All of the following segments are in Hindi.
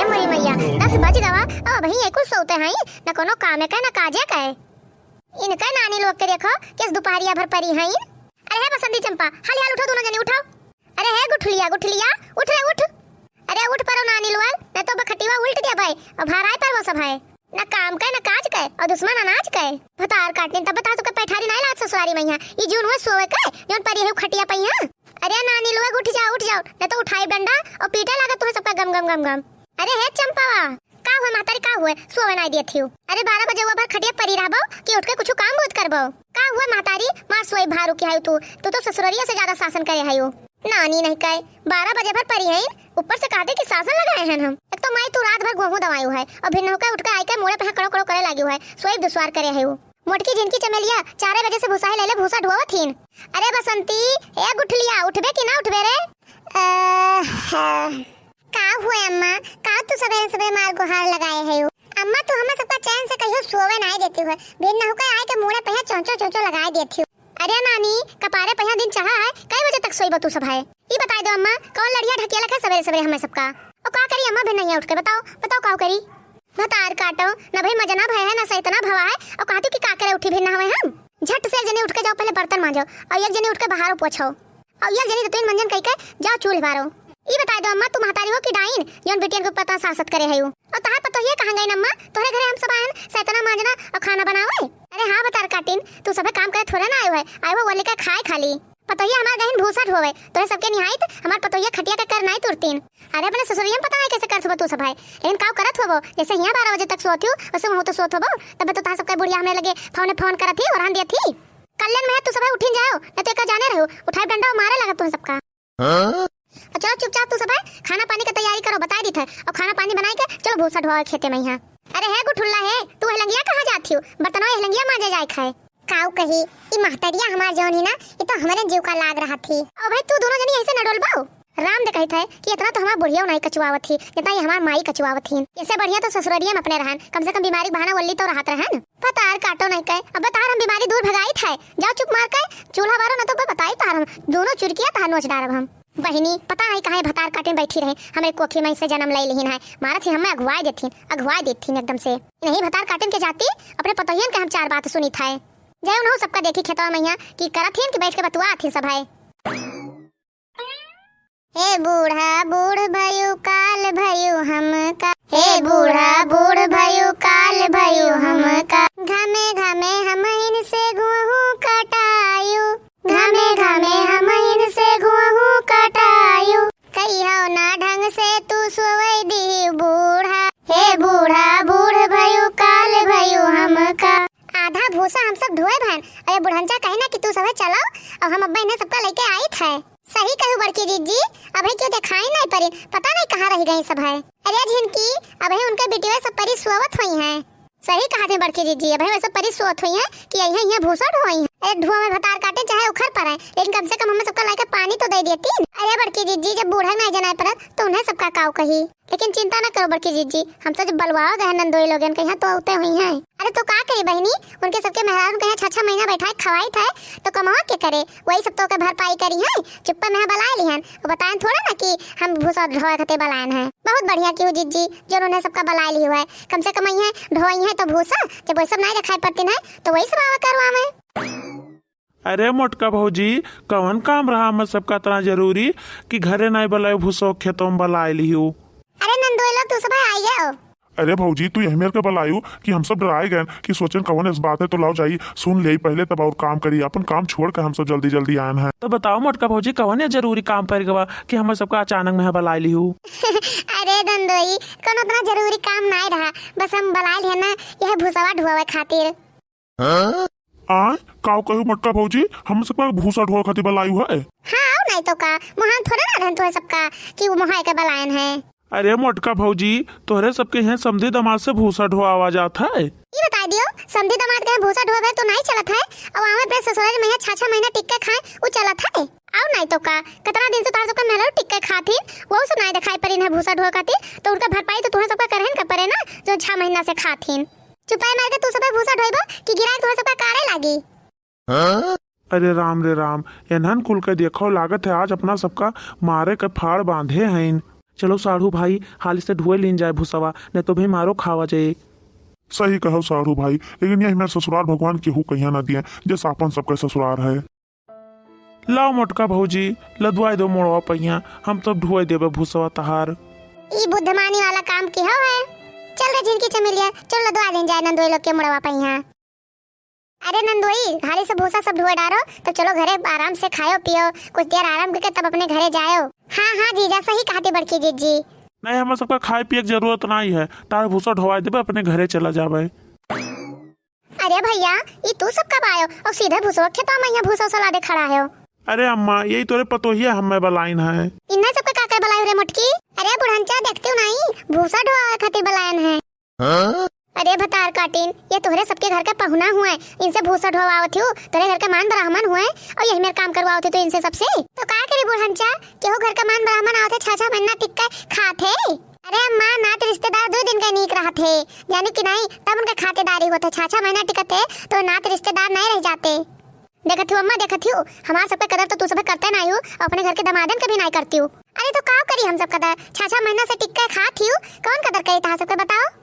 मोरी मैया 10 बज गवा अब भई एको सोते हैं न कोनो काम है न काजे का है। इनका नानी लोग के देखो किस दोपहरिया भर परी हैं। अरे है बसंती चंपा हाल हाल उठो दोनों जने उठो। अरे है गुठलिया गुठलिया उठ रे उठ। अरे उठ परो नानी लोग न तो बखटिवा उल्ट गया भाई और भाराई पर वो सब है न काम का न काज का और दुश्मन अनाज का भतार काटने तब बता तो पैठारी नहीं लात ससुरारी मैया ई जून में सोवे का जोन परी है खटिया पैया। अरे नानी लोग उठ जाओ न तो उठाई डंडा और पीटे लगा तुम्हें सबका गम गम गम गम। अरे है चंपावा का हुआ मातारी का हुआ सोवे नहीं दिए थी। अरे 12 बजे हुआ भर खटिया परी रहबो कि उठ के कुछ काम बहुत करबो का हुआ मातारी मार सोई भारू के है तू तो ससुररिया से ज्यादा शासन करे है। नानी नहीं कहे 12 बजे भर परी है ऊपर से कहते कि शासन लगाए हैं हम। एक तो माई तू रात भर गेहूं दवाई है और भिन्न होकर उठ के आई के मोड़े पे कड़ो कड़ो करे लगी है सोई दुश्वार करे है। मोटकी जिनकी चमेलिया 4 बजे से भूसा ले ले भूसा ढोवा थीन। अरे बसंती ए गुठलिया उठबे कि ना उठबे रे। का हुआ अम्मा का तू सवेरे सवेरे मार को हार लगाए है। अम्मा तू हमें सबका चैन से कहियो सोवे नहीं देती है भिन्न होकर आई के मोड़े पे चौंचो चौंचो लगाए देती हूं। अरे नानी कपारे पे दिन चाहा है कई बजे तक सोईबो तू सब है ई बता दो अम्मा कौन लड़िया ढकिया लखे सवेरे सवेरे हमें सबका और का करी अम्मा भी नहीं उठ के बताओ का करी भतार काटो न भाई मजना भय है न सैतना भवा है और कहतू कि का करे उठी भी ना हमें हम झट से जने उठ के जाओ पहले बर्तन मांजो और एक जने उठ के बाहर पोछो और एक जने तीन मंजन कह के जाओ चूल्हे बारो। ई बता दो अम्मा तुम हतारी हो कि डाइन जोन बेटियन को पता सासत करे है और तहां पतो ये कहां गई अम्मा तोरे घरे हम सब आए सैतना मांजना और खाना बनावे। अरे हां बता काटिन तू सब काम करे थोड़ा ना आयो है आयो वो लेके खाए खाली पतोहिया हमार गहन भूसा ढोवे तोरे सबके निहाइत हमार पतोहिया खटिया के कर नहीं तुरतीन। अरे अपने ससुरिया पता है कैसे करत हो तू सब है लेकिन काव करत होबो जैसे यहां 12 बजे तक सोती हूं वैसे वहां तो सोत होबो तब तो ता सबके बुढ़िया हमें लगे फोन करत थी और हां दिया थी कल्याण में तू सब उठिन जाओ न तो का जाने रहो उठाए डंडा मारे लगा तू सबका। चलो चुपचाप तू सब है खाना पानी की तैयारी करो बता दी थे और खाना पानी बनाई के चलो भूसा ढोवा खेते में यहां। अरे है गुठुल्ला है तू हेलंगिया कहां जाती हो बर्तनवा हेलंगिया मांजे जाए खाए काऊ कही ई महतरिया हमार जौन ही ना ये तो हमारे जीव का लाग रहा थी। और भाई तू दोनों जनी ऐसे न डोलबाओ राम दे कहत है कि इतना तो हमार बुढ़िया नहीं कचुआवत थी जितना ही हमार माई कचुआवत थी इससे बढ़िया तो ससुररिया में अपने रहन कम से कम बीमारी बहाना वल्ली तो रहत रहन। पतार काटो नहीं कहे अब तार हम बीमारी दूर भगाई थे जाओ चुप मार के चूल्हा बारो न तो बताई तार हम दोनों चुरकिया तार नोच डारब हम। बहिनी पता नहीं कहां भतार काटे बैठी रहे हमें कोखी में से जन्म ले लेहिन है मारा थी हमें अगवाई देथीन एकदम से नहीं भतार काटन के जाती अपने पतोहियन के हम 4 बात सुनी था जय उन्हों सबका देखी खेतवा मैया की करत हिन कि बैठ के बतुआ थी सब है। हे बूढ़ा बूढ़ भयो काल भयो हम का हे बूढ़ा बूढ़ भयो काल भयो हम का घामे घामे हम इन से गुहू कटायु घामे घामे हम इन से गुहू कटायु कहियो ना ढंग से तू सोवै दी बूढ़ा हे बूढ़ा बूढ़ भयो काल भयो हम का। आधा भूसा हम सब धोए भन अरे बुढ़ंचा कहे ना कि तू सब चलाओ और हम अब्बा इन्हें सबका लेके आई थे। सही कहू बड़की जीजी अभी क्यों दिखाई नहीं पड़ी पता नहीं कहाँ रह गई सब है। अरे झिनकी अभी उनके बेटियों सब परी सोवत हुई हैं। सही कहा थे बड़की जीजी अभी वैसे परी सोवत हुई हैं कि यहाँ भूसा ढोई है। अरे धुआं में भतार काटे चाहे उखड़ पड़े लेकिन कम से कम हमें सबका लाके पानी तो दे देती। अरे बड़की जीजी जब बूढ़ा नहीं जनाए पड़त तो उन्हें सबका काव कही लेकिन चिंता न करो बड़की जीजी हम तो जब बलवाओ गए नंदोई लोगन के यहाँ तो उते हुई हैं। अरे तो का कही बहनी उनके सबके मेहरान के 6-6 महीना बैठाए खवाई थे तो कमावा के करे वही सब तो के भरपाई करी है चुप्पा में बलाए लिहन और बताएं थोड़ा ना कि हम भूसा ढोए खते बलायन है। बहुत बढ़िया की जीजी जो उन्होंने सबका बलाए ली हुआ है कम से कम है ढोई है तो भूसा जब वही सब नहीं दिखाई पड़ती है तो वही सब आवा करवा में। अरे मोटका भौजी कौन काम रहा हम सबका इतना जरूरी कि घरे नहीं बलायो भूसो खेतों में बलाए लियो। अरे नंदोई लोग तू सब आई गए। अरे भौजी तू यही मेरे के बलायू कि हम सब डराए गए कि सोचन कौन इस बात है तो लाओ जाइए सुन ले पहले तब और काम करिए अपन काम छोड़ कर हम सब जल्दी जल्दी आए हैं। तो बताओ मोटका भौजी कौन है जरूरी काम पर गवा कि हम सबका अचानक में बलाए लियो। अरे नंदोई कौन उतना जरूरी काम नहीं रहा बस हम बलाए लिए ना यह भूसावा ढोवे खातिर। काव कहू मोटका भौजी हम सबका भूसा ढोए खातिर बलायू है। हाँ नहीं तो का मुहान थोड़ा ना रहन तो सबका कि वो मुहाय के बलायन है। अरे मोटका भौजी तोहरे सबके यहाँ समझी दमाद से भूसा ढोआ जाता है। ये बता दियो समझी दमाद के भूसा ढोवे तो नहीं चलत है और वहाँ पे ससुराल में 6-6 महीना टिक के खाए वो चलत है। आओ नहीं तो का कितना दिन से तार सबका मेहरा टिक के खाती वो सब नहीं दिखाई पड़ी है भूसा ढोए खाती तो उनका भरपाई तो तुम्हें सबका करहन का पड़े ना जो 6 महीना से खातीन। चुपाई मार के तू सब भूसा ढोइबो कि गिराए तुम्हें सबका कारे लागी। अरे राम रे राम एनहन कुल के देखो लागत है आज अपना सबका मारे के फाड़ बांधे हैं चलो साढ़ू भाई हाल से ढुए लीन जाए भूसवा, नहीं तो भी मारो खावा जाए। सही कहो सारू भाई, लेकिन यही मेरे ससुराल भगवान केहू कहिया ना दिए जैसा अपन सबके ससुराल है। लाओ मोटका भौजी लदवाई दो मोड़वा पहिया, हम तो ढुए देवे भूसवा तहार। ई बुद्धमानी वाला काम की है। चल रे झिनकी चमेलिया, चल लदवा दें जाए नंदोई लोग के मुड़वा पहिया। अरे नंदोई हाली से भूसा सब धुए डारो, तो चलो घरे आराम से खाओ पियो, कुछ देर आराम करके तब अपने घरे जाओ। हाँ हाँ जीजा सही कहते बड़की जीजी। नहीं हमारे सबका खाए पिए की जरूरत नहीं है, तार भूसा ढोवा देवे अपने घरे चला जावे। अरे भैया ये तू सब कब आयो और सीधे भूसो खेता में यहाँ भूसा सलादे खड़ा है। अरे अम्मा यही तोरे पतोहिया हमें बलाइन है। इन्ना सबका काकर बलायो रे मोटकी। अरे बुढ़ंचा देखते हो नहीं भूसा ढोवा खातिर बलायन है। अरे भतार काटिन ये तोहरे सबके घर का पहुना हुआ है, इनसे भूसा ढोवावत हूँ, तेरे घर का मान ब्राह्मण हुआ है और यही मेरे काम करवाओ थे तो इनसे सबसे तो का करे बुढ़ंचा केहू घर का मान ब्राह्मण आवते 6-6 महीना टिक्का खाते। अरे अम्मा नात रिश्तेदार 2 दिन का नीक रहा थे यानी कि नहीं, तब उनका खातेदारी होते 6-6 महीना टिकते तो नात रिश्तेदार नहीं रह जाते। देखत हूँ अम्मा देखत हूँ, हमारे सबके कदर तो तू सब करते नहीं हो और अपने घर के दमादन कभी नहीं करती हूँ। अरे तो का करी हम सब कदर 6-6 महीना से टिक्का खाती हूँ, कौन कदर करे था सबके बताओ।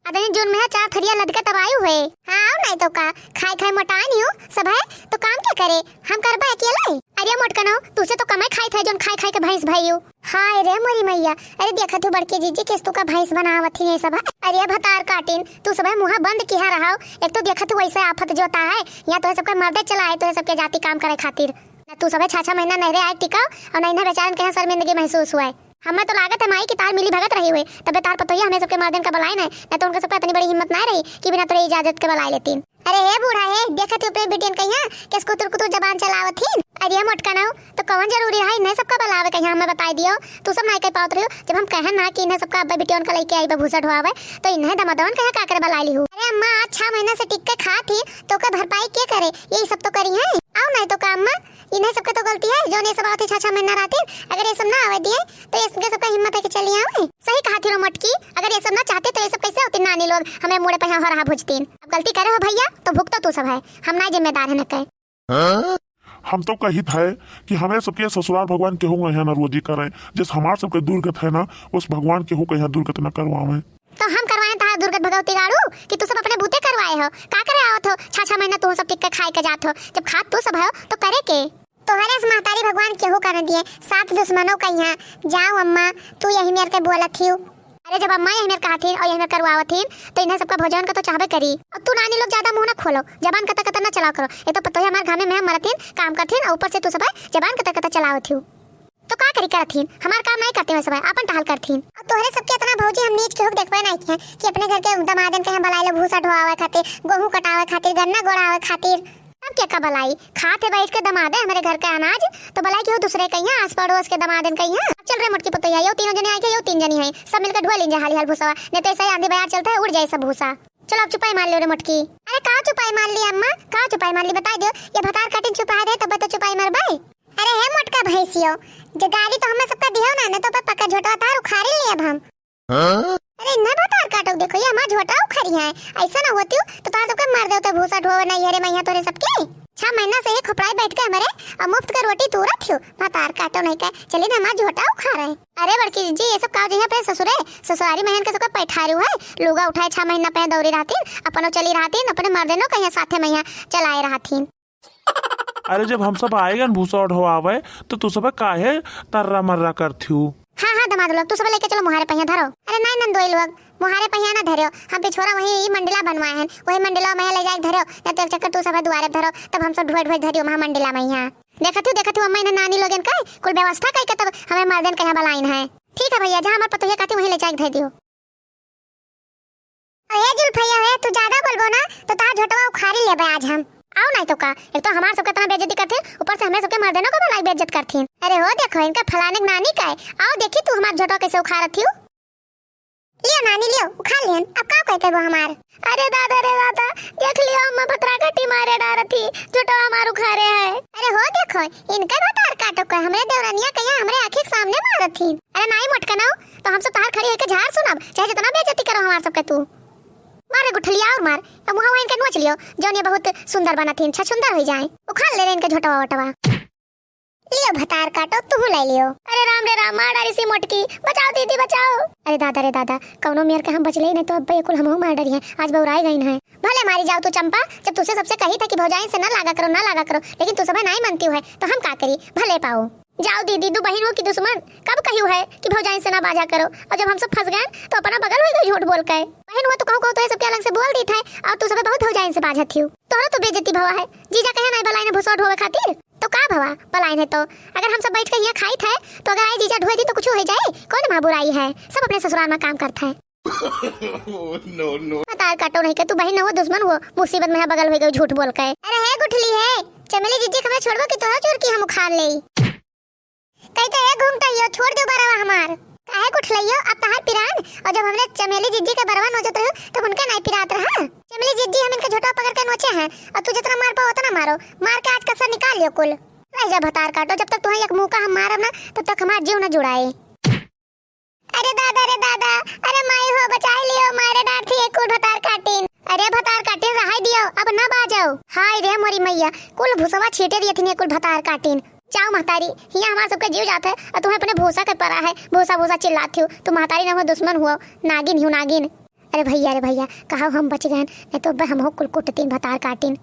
अरे जून में 4 थरिया लदके तब आयु हुए। हाँ नहीं तो का खाई खाई मोटा नहीं हो सब है तो काम क्या करे हम करबा अकेला। अरे मोटकनो तुझसे तो कमाई खाई था जोन खाई खाई के भैंस भाई। हाय रे मोरी मैया, अरे देखा तू बड़के जीजी किस तू का भैंस बनावत ही सब है। अरे भतार काटिन तू सब मुंह बंद किया रहा, एक तो देखा तू वैसे आफत जोता है या तो सबके मर्दे चलाए तो सबके जाति काम करे खातिर तू सब 6-6 महीना नहरे आए टिकाओ और नहीं बेचारन के शर्मिंदगी महसूस हुआ है। हमें तो लागत है माई की तार मिली भगत रही हुई तबे तार पतोहिया हमें सबके मर्दन का बलाई नहीं तो उनके सबका इतनी बड़ी हिम्मत नहीं रही कि बिना तेरे इजाजत के बलाई लेती। अरे हे बूढ़ा है देखा तू अपने बेटियन कहिया किस कुतुर जबान चलावत थी। अरे मोटका ना तो कौन जरूरी है इन्हें सबका बलावे कहिया हमें बताई दियो, तू सब नहीं कह पावत रही जब हम कहे ना कि इन्हें सबका अब्बा बेटियन का लेके आई भूसा ढोवावे तो इन्हें दमादवन कहे काकर बला ली हूं। अरे अम्मा आज 6 महीना से टिक के खा थी तो का भरपाई क्या करे, यही सब तो करी है। आओ नहीं तो का अम्मा इन्हें सबके तो गलती है जो ने सब आते 6-6 महीना रहते, अगर ये सब ना आवे दिए तो इसके सबका हिम्मत है कि चली आवे। सही कहा थी रो मोटकी, अगर ये सब ना चाहते तो ये सब कैसे होती नानी लोग हमें मुड़े पे हो रहा भुजतीन। अब गलती करे हो भैया तो भुगतो तू सब है, हम ना जिम्मेदार है न कहे। हम तो कहित है कि हमें सबके ससुराल भगवान केहू यहाँ न रोजी करें, जिस हमार सबके दुर्गत है ना उस भगवान केहू के यहाँ दुर्गत न करवावे। तो हम करवाए था दुर्गत भगवती गाड़ू कि तू सब अपने बूते करवाए हो, का करे आवत हो 6-6 महीना तू सब टिक के खाए के जात हो, जब खात तू सब हो तो करे के तोहरे से महतारी भगवान केहू कर दिए 7 दुश्मनों का यहाँ जाओ अम्मा तू यही मेरे के बोलत थी। अरे जब अम्मा यही मेरे कहथीन और यही मेरे करवावथीन तो इन्हें सबका भोजन का तो चाहबे करी। अब तू नानी लोग ज्यादा मुंह ना खोलो, जबान कता कता ना चलाओ करो, ये तो पता है हमारे घर में मरतीन काम करतीन और ऊपर से तू सब जबान कता कता चलावत हूँ तो का करी करथीन हमार काम नहीं करते सब अपन टहल करथीन। अब तोहरे सबके इतना भौजी हम नीच के हुक देखबे नहीं किया कि अपने घर के दमादन के बलाई लो भूसा ढोवावे खातिर, गेहूं कटावे खातिर, गन्ना गोड़ावे खातिर, अब क्या का बलाई खाते बैठ के दमादे हमारे घर का अनाज तो बलाई क्यों दूसरे कहिया आस पड़ोस के दमादन कहिया। चल रे मोटकी पतोहिया यो तीनों जने आए के यो 3 जनी है सब मिलकर ढोल लेंगे हाल हाल भूसा, नहीं तो ऐसा ही आंधी बयार चलता है उड़ जाए सब भूसा। चलो अब चुपाई मार लो रे मोटकी। अरे का चुपाई मार ली अम्मा, का चुपाई मार ली बता दो, ये भतार कटिंग छुपा दे तब तो चुपाई मार भाई। अरे हे मोटका भैंसियो जो गाड़ी तो हमें सबका दियो ना न तो पक्का झोटा तार उखाड़ी ले अब हम। अरे न भतार काटो देखो ये हमार झोटा उखाड़ी है, ऐसा ना होती तो तार सबका मार देते भूसा ढोवे नहीं अरे मैया तोरे सबके 6 महीना से ये खपड़ाई बैठ के हमारे और मुफ्त का रोटी तोरा थियो भतार काटो नहीं का चले ना हमार झोटा उखा रहे। अरे बड़की जी ये सब काज यहाँ पे ससुरे ससुरारी महन के सबका पैठारू है, लोगा उठाए 6 महीना पे दौड़ी रहती अपनो चली रहती अपने मर्दनो कहीं साथे मैया चलाए रहती। अरे जब हम सब आएगा भूसा ढोवावे तो तू सब काहे तर्रा मर्रा करथ्यू। हाँ हाँ दमाद लोग तू सब लेके चलो मुहारे पहिया धरो। अरे नहीं नंदोई लोग मुहारे पहिया ना धरो, हम पिछोरा वही मंडला बनवाए हैं वही मंडला में ले जाके धरो या तो चक्कर तू सब दुआरे धरो तब हम सब ढोए ढोए धरियो महा मंडला में यहाँ देखत हूँ अम्मा ने नानी लोगन का कुल व्यवस्था कई के तब हमें मर्दन के यहाँ बलाइन है। ठीक है भैया जहाँ हमारे पतोहिया कहती वहीं ले जाके धर दियो। अरे जुल भैया है तू ज्यादा बोलबो ना तो तार झोटवा उखाड़ी लेबे आज हम। आओ नहीं तो का एक तो हमारे सबके तना बेइज्जती करथे ऊपर से हमें सबके मर्दनों को बलाई बेइज्जत करथीन। अरे हो देखो इनका फलाने नानी का है, आओ देखी तू हमार झोटवा कैसे उखाड़त हूँ। लियो नानी लियो उखाड़ लियन अब का कहते वो हमार। अरे दादा रे दादा देख लियो अम्मा भतरा कटी मारे डार थी झोटवा हमार उखाड़े है। अरे हो देखो इनका भतार काटो का हमरे देवरानिया कहिया हमरे आंखें के सामने मारत थी। अरे नहीं मटकनाओ तो हम सब तार खड़ी होके झाड़ सुनब चाहे जितना बेइज्जती करो हमार सबके तू मारे गुठलिया और मार अब मुहां इनके नोच लियो जौन ये बहुत सुंदर बना थीन छछुंदर हो जाए उखाड़ ले रे इनके झोटवा वटवा। लियो भतार काटो तू ले लियो। अरे राम रे राम, मार डारी सी मोटकी, बचाओ दीदी बचाओ। अरे दादा रे दादा, कौनो मेयर के हम बचले ही नहीं तो अब कुल हमहू मार डरी है, आज बउराई गई है। भले मारी जाओ तू चंपा, जब तुझसे सबसे कही था कि भौजाई से ना लागा करो ना लागा करो, लेकिन तू सब नहीं मानती है तो हम का करी, भले पाओ। जाओ दीदी, दू बहन हो कि दुश्मन, कब कही है कि भौजाई से ना बाजा करो, और जब हम सब फंस गए तो अपना बगल हो गई झूठ बोल के। बहन हुआ तो कहो तो सब अलग से बोल दी था, और तू सब बहुत भौजाई से बाजा थी। तोरा तो बेइज्जती भवा है, जीजा कहे नहीं बलाई ने भुसौट होवे खातिर, तो का भवा बलाई है। तो अगर हम सब बैठ के यहाँ खाई थे तो अगर आई जीजा ढोए दी तो कुछ हो जाए, कौन माँ बुराई है, सब अपने ससुराल में काम करता है। तार काटो नहीं के तू बहन हो दुश्मन हो, मुसीबत में है बगल हो गई झूठ बोल के। अरे है गुठली है, चमेली जीजी हमें छोड़बो कि तोरा चोर की हम उखाड़ ले। कहते है घूमता हियो, छोड़ दो बरवा हमार, काहे गुठलियो अब तहार पिरान। और जब हमने चमेली जीजी के बरवा नोचत रहो तो उनका नहीं पिरात रहा। चमेली जीजी हम इनका झोटा पकड़ के नोचे हैं, और तू जितना मार पाओ उतना मारो, मार के आज कसर निकाल लियो कुल। रह जा भतार काटो, जब तक तुम्हें एक मुंह का हम मारब ना तब तक हमार जीव न जुड़ाए। अरे दादा रे दादा, अरे माई हो बचाई लियो, मारे डांट थी एक कुल भतार काटिन। अरे भतार काटिन रहाई दियो, अब ना बाजाओ। हाय रे मोरी मैया, कुल भूसवा छीटे दिए थी कुल भतार काटिन। जाओ महतारी, यहाँ हमारा सबका जीव जाता है और तुम्हें अपने भूसा के परा है, भूसा भूसा चिल्लाती हो, तुम महतारी ना हो दुश्मन हुआ, नागिन हूँ नागिन। अरे भैया कहा हम बच गए, नहीं तो हम हो कुल कुटतीन भतार काटिन।